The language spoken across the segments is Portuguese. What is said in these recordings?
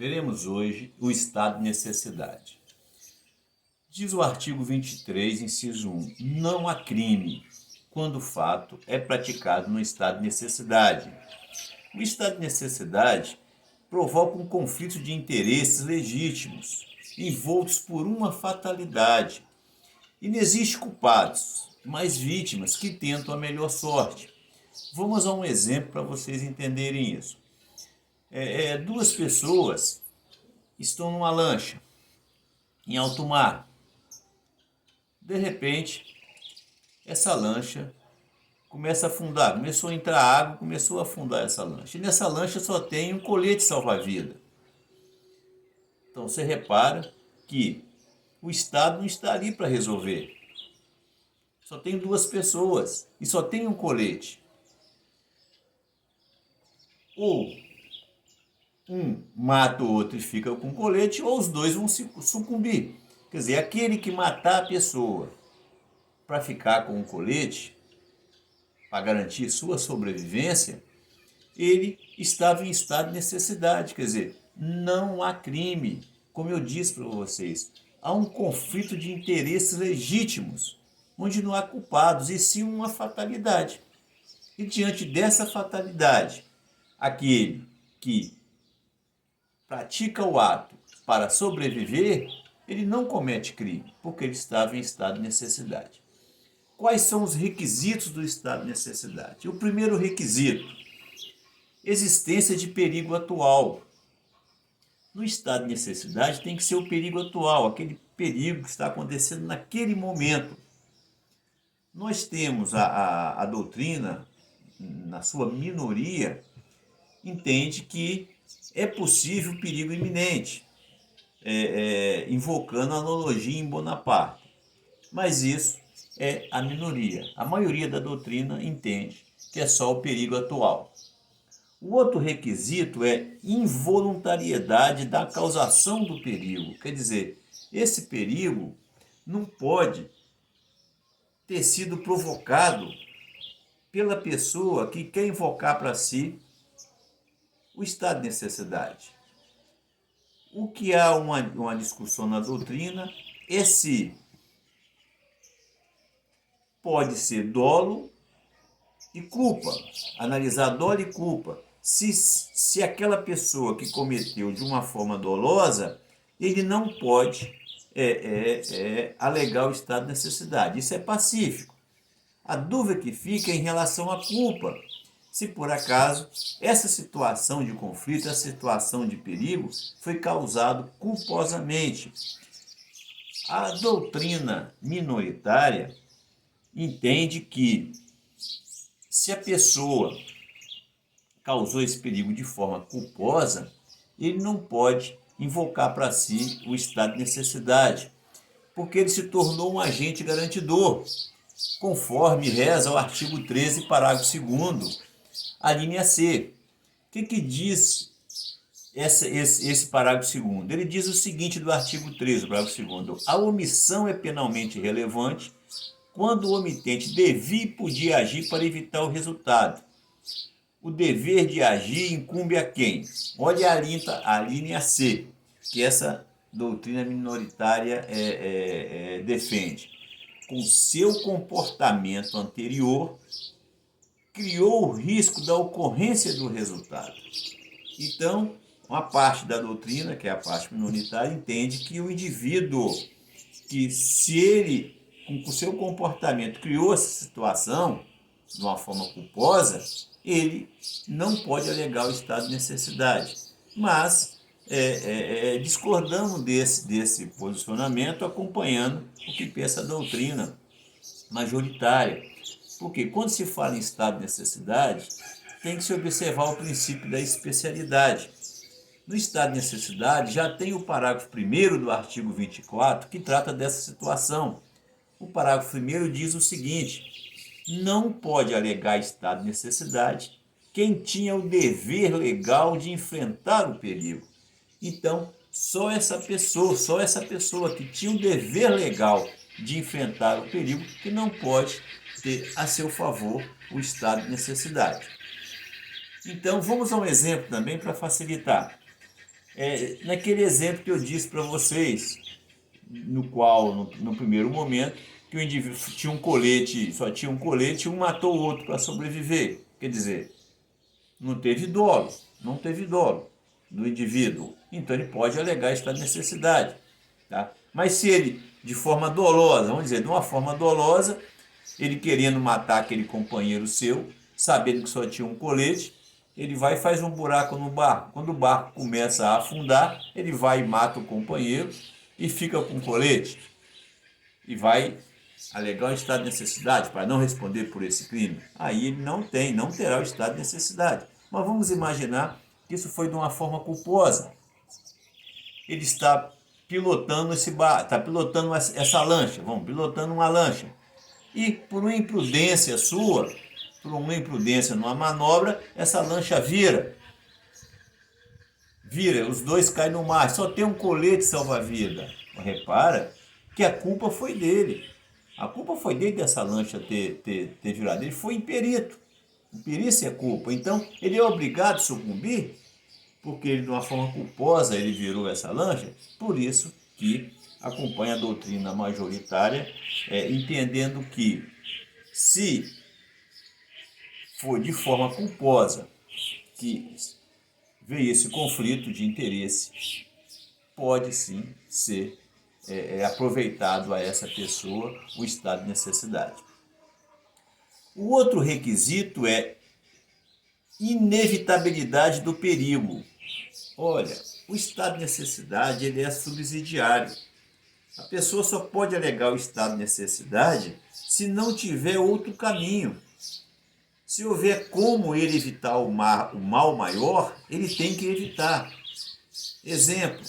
Veremos hoje o estado de necessidade. Diz o artigo 23, inciso 1, não há crime quando o fato é praticado no estado de necessidade. O estado de necessidade provoca um conflito de interesses legítimos, envoltos por uma fatalidade. E não existe culpados, mas vítimas que tentam a melhor sorte. Vamos a um exemplo para vocês entenderem isso. Duas pessoas estão numa lancha, em alto mar. De repente, essa lancha começa a afundar, começou a entrar água, começou a afundar essa lancha. E nessa lancha só tem um colete salva-vida. Então você repara que o Estado não está ali para resolver. Só tem duas pessoas e só tem um colete. Ou um mata o outro e fica com o colete, ou os dois vão sucumbir. Quer dizer, aquele que matar a pessoa para ficar com o colete, para garantir sua sobrevivência, ele estava em estado de necessidade. Quer dizer, não há crime. Como eu disse para vocês, há um conflito de interesses legítimos, onde não há culpados, e sim uma fatalidade. E diante dessa fatalidade, aquele que pratica o ato para sobreviver, ele não comete crime, porque ele estava em estado de necessidade. Quais são os requisitos do estado de necessidade? O primeiro requisito: existência de perigo atual. No estado de necessidade tem que ser o perigo atual, aquele perigo que está acontecendo naquele momento. Nós temos a doutrina, na sua minoria, entende que é possível perigo iminente, invocando a analogia em Bonaparte. Mas isso é a minoria. A maioria da doutrina entende que é só o perigo atual. O outro requisito é involuntariedade da causação do perigo. Quer dizer, esse perigo não pode ter sido provocado pela pessoa que quer invocar para si o estado de necessidade. O que há uma discussão na doutrina é se pode ser dolo e culpa, analisar dolo e culpa. Se aquela pessoa que cometeu de uma forma dolosa, ele não pode alegar o estado de necessidade. Isso é pacífico. A dúvida que fica é em relação à culpa. Se por acaso essa situação de conflito, essa situação de perigo foi causado culposamente. A doutrina minoritária entende que se a pessoa causou esse perigo de forma culposa, ele não pode invocar para si o estado de necessidade, porque ele se tornou um agente garantidor, conforme reza o artigo 13, parágrafo 2º, a linha C. O que diz esse parágrafo 2º? Ele diz o seguinte do artigo 13, parágrafo 2º: a omissão é penalmente relevante quando o omitente devia e podia agir para evitar o resultado. O dever de agir incumbe a quem? Olha a linha C, que essa doutrina minoritária defende. Com seu comportamento anterior, criou o risco da ocorrência do resultado. Então, uma parte da doutrina, que é a parte minoritária, entende que o indivíduo, que se ele, com o seu comportamento, criou essa situação de uma forma culposa, ele não pode alegar o estado de necessidade. Mas discordamos desse posicionamento, acompanhando o que pensa a doutrina majoritária. Porque quando se fala em estado de necessidade, tem que se observar o princípio da especialidade. No estado de necessidade, já tem o parágrafo 1º do artigo 24, que trata dessa situação. O parágrafo 1º diz o seguinte: não pode alegar estado de necessidade quem tinha o dever legal de enfrentar o perigo. Então, só essa pessoa que tinha o dever legal de enfrentar o perigo, que não pode ter a seu favor o estado de necessidade. Então, vamos a um exemplo também para facilitar. naquele exemplo que eu disse para vocês, no qual, no primeiro momento, que o indivíduo tinha um colete, só tinha um colete e um matou o outro para sobreviver. Quer dizer, não teve dolo, não teve dolo do indivíduo. Então ele pode alegar estado de necessidade. Tá? Mas se ele, de forma dolosa, vamos dizer, de uma forma dolosa, ele querendo matar aquele companheiro seu, sabendo que só tinha um colete, ele vai e faz um buraco no barco. Quando o barco começa a afundar, ele vai e mata o companheiro e fica com o colete. E vai alegar o estado de necessidade para não responder por esse crime. Aí ele não terá o estado de necessidade. Mas vamos imaginar que isso foi de uma forma culposa. Ele está pilotando está pilotando essa lancha, pilotando uma lancha. E por uma imprudência sua, por uma imprudência numa manobra, essa lancha vira, os dois caem no mar, só tem um colete salva-vida. Repara que a culpa foi dele. A culpa foi dele dessa lancha ter virado. Ele foi imperito. Imperícia é culpa. Então, ele é obrigado a sucumbir, porque ele, de uma forma culposa, ele virou essa lancha. Por isso que acompanha a doutrina majoritária, entendendo que se for de forma culposa que veio esse conflito de interesse, pode sim ser aproveitado a essa pessoa o estado de necessidade. O outro requisito é inevitabilidade do perigo. Olha, o estado de necessidade ele é subsidiário. A pessoa só pode alegar o estado de necessidade se não tiver outro caminho. Se houver como ele evitar o mal maior, ele tem que evitar. Exemplo,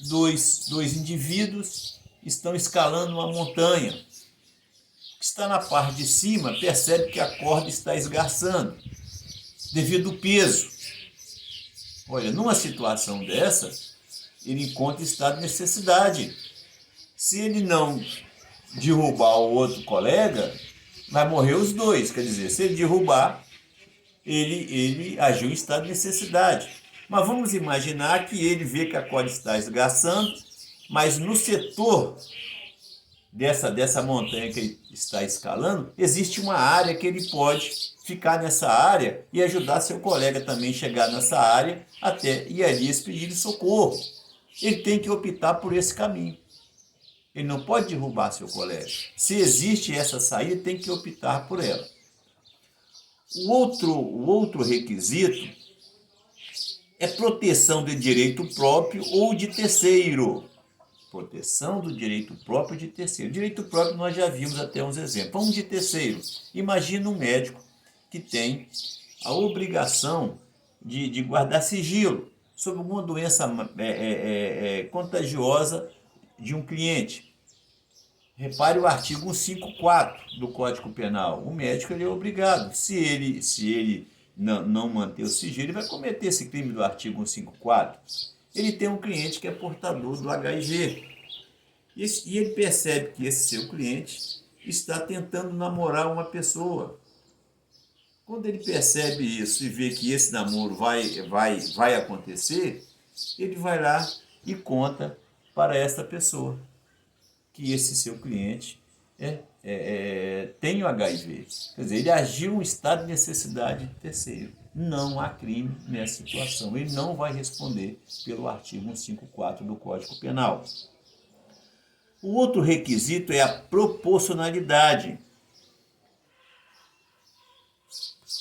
dois indivíduos estão escalando uma montanha. O que está na parte de cima percebe que a corda está esgarçando devido ao peso. Olha, numa situação dessa, ele encontra estado de necessidade. Se ele não derrubar o outro colega, vai morrer os dois. Quer dizer, se ele derrubar, ele agiu em estado de necessidade. Mas vamos imaginar que ele vê que a corda está esgarçando, mas no setor dessa montanha que ele está escalando, existe uma área que ele pode ficar nessa área e ajudar seu colega também a chegar nessa área até ir ali pedir socorro. Ele tem que optar por esse caminho. Ele não pode derrubar seu colega. Se existe essa saída, tem que optar por ela. O outro requisito é proteção do direito próprio ou de terceiro. Proteção do direito próprio de terceiro. Direito próprio nós já vimos até uns exemplos. Vamos de terceiro. Imagina um médico que tem a obrigação de guardar sigilo sobre alguma doença contagiosa de um cliente. Repare o artigo 154 do Código Penal. O médico ele é obrigado. Se ele não manter o sigilo, ele vai cometer esse crime do artigo 154. Ele tem um cliente que é portador do HIV. E ele percebe que esse seu cliente está tentando namorar uma pessoa. Quando ele percebe isso e vê que esse namoro vai acontecer, ele vai lá e conta para esta pessoa que esse seu cliente tem o HIV. Quer dizer, ele agiu em estado de necessidade de terceiro. Não há crime nessa situação. Ele não vai responder pelo artigo 154 do Código Penal. O outro requisito é a proporcionalidade.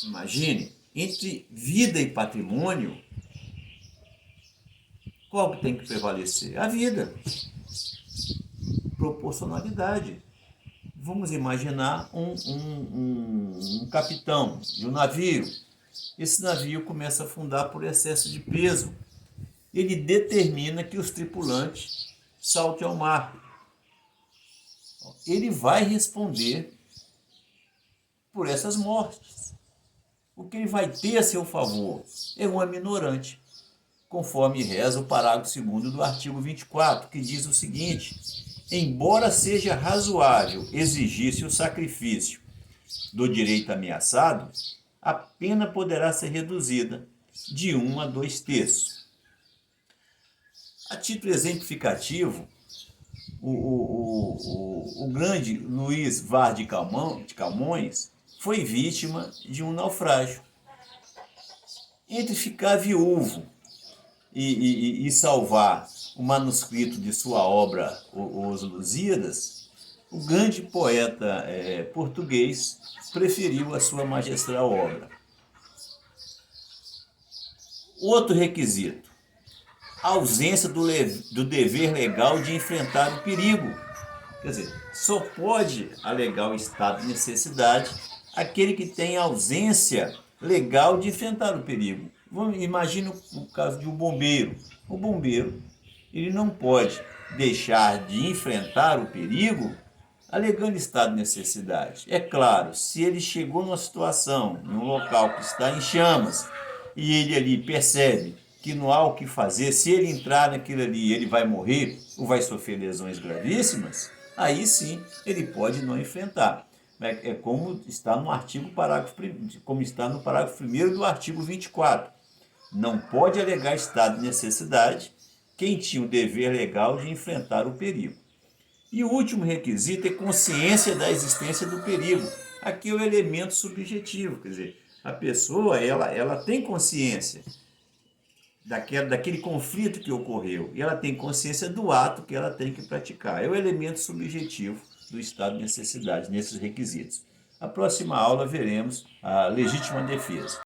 Imagine, entre vida e patrimônio, qual que tem que prevalecer? A vida. Proporcionalidade. Vamos imaginar um capitão de um navio. Esse navio começa a afundar por excesso de peso. Ele determina que os tripulantes saltem ao mar. Ele vai responder por essas mortes. O que ele vai ter a seu favor é uma minorante, conforme reza o parágrafo 2º do artigo 24, que diz o seguinte: embora seja razoável exigir-se o sacrifício do direito ameaçado, a pena poderá ser reduzida de 1 a 2 terços. A título exemplificativo, o grande Luiz Vaz de Camões foi vítima de um naufrágio. Entre ficar viúvo e salvar o manuscrito de sua obra, Os Lusíadas, o grande poeta português preferiu a sua magistral obra. Outro requisito: a ausência do dever legal de enfrentar o perigo. Quer dizer, só pode alegar o estado de necessidade aquele que tem ausência legal de enfrentar o perigo. Imagina o caso de um bombeiro. O bombeiro, ele não pode deixar de enfrentar o perigo alegando estado de necessidade. É claro, se ele chegou numa situação, em um local que está em chamas, e ele ali percebe que não há o que fazer, se ele entrar naquilo ali, ele vai morrer ou vai sofrer lesões gravíssimas, aí sim ele pode não enfrentar. É como está no artigo como está no parágrafo 1º do artigo 24. Não pode alegar estado de necessidade quem tinha o dever legal de enfrentar o perigo. E o último requisito é consciência da existência do perigo. Aqui é o elemento subjetivo, quer dizer, a pessoa ela tem consciência daquele conflito que ocorreu e ela tem consciência do ato que ela tem que praticar. É o elemento subjetivo do estado de necessidade nesses requisitos. Na próxima aula veremos a legítima defesa.